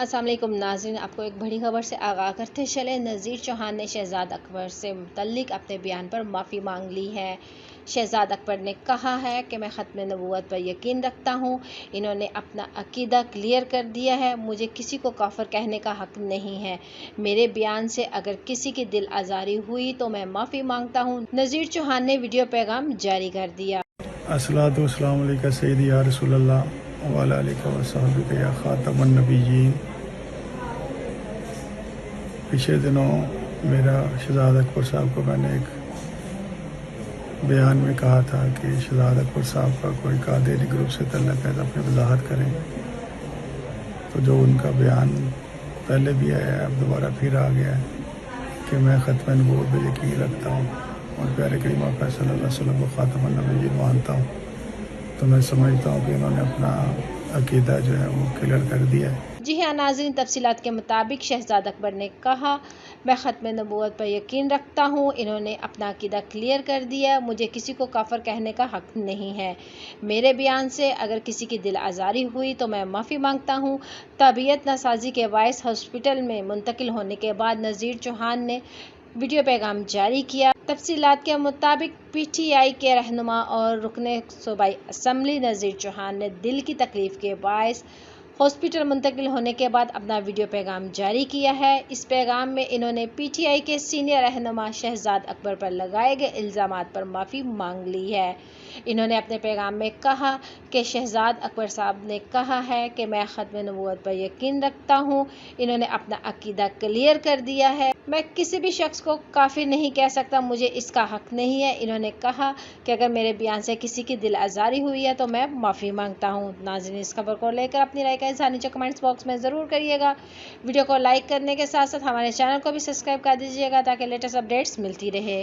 अस्सलाम वालेकुम नाज़रीन, आपको एक बड़ी खबर से आगाह करते चले। नज़ीर चौहान ने शहजाद अकबर से मुतल्लिक अपने बयान पर माफ़ी मांग ली है। शहजाद अकबर ने कहा है कि मैं ख़त्म नबूवत पर यकीन रखता हूँ। इन्होंने अपना अकीदा क्लियर कर दिया है। मुझे किसी को काफिर कहने का हक़ नहीं है। मेरे बयान से अगर किसी की दिल आज़ारी हुई तो मैं माफ़ी मांगता हूँ। नज़ीर चौहान ने वीडियो पैगाम जारी कर दिया। अस्सलातु वस्सलामु अलैका सय्यदी या रसूलल्लाह व अला आलिका व सहबिका या खातमुन नबिय्यीन। पिछले दिनों मेरा शहजाद अकबर साहब को मैंने एक बयान में कहा था कि शहजाद अकबर साहब का कोई कादिरी ग्रुप से तल्लुक़ है तो अपनी वजाहत करें। तो जो उनका बयान पहले भी आया है, अब दोबारा फिर आ गया है कि मैं ख़त्म नबूवत पर यकीन रखता हूँ और प्यारे करीम आका सल्लल्लाहु अलैहि वसल्लम को ख़ातमुन नबिय्यीन मानता हूँ। तो मैं समझता हूँ कि इन्होंने अपना अकीदा जो है वो क्लियर कर दिया है। जी हाँ नाज़रीन, तफसीलात के मुताबिक शहजाद अकबर ने कहा, मैं ख़त्म नबूवत पर यकीन रखता हूँ। इन्होंने अपना अकीदा क्लियर कर दिया। मुझे किसी को काफिर कहने का हक़ नहीं है। मेरे बयान से अगर किसी की दिल आज़ारी हुई तो मैं माफ़ी मांगता हूँ। तबीयत नासाजी के बायस हॉस्पिटल में मुंतकिल होने के बाद नज़ीर चौहान ने वीडियो पैगाम जारी किया। तफसीलात के मुताबिक PTI के रहनुमा और रुकने सूबाई असम्बली नज़ीर चौहान ने दिल की तकलीफ़ के बायस हॉस्पिटल मुंतकिल होने के बाद अपना वीडियो पैगाम जारी किया है। इस पैगाम में इन्होंने PTI के सीनियर रहनुमा शहजाद अकबर पर लगाए गए इल्ज़ामात पर माफ़ी मांग ली है। इन्होंने अपने पैगाम में कहा कि शहजाद अकबर साहब ने कहा है कि मैं ख़त्म नबूवत पर यकीन रखता हूँ। इन्होंने अपना अकीदा क्लियर कर दिया है। मैं किसी भी शख्स को काफिर नहीं कह सकता, मुझे इसका हक़ नहीं है। इन्होंने कहा कि अगर मेरे बयान से किसी की दिल आज़ारी हुई है तो मैं माफ़ी मांगता हूँ। नाज़रीन, इस खबर को लेकर अपनी राय का इज़हार नीचे कमेंट्स बॉक्स में ज़रूर करिएगा। वीडियो को लाइक करने के साथ साथ हमारे चैनल को भी सब्सक्राइब कर दीजिएगा ताकि लेटेस्ट अपडेट्स मिलती रहे।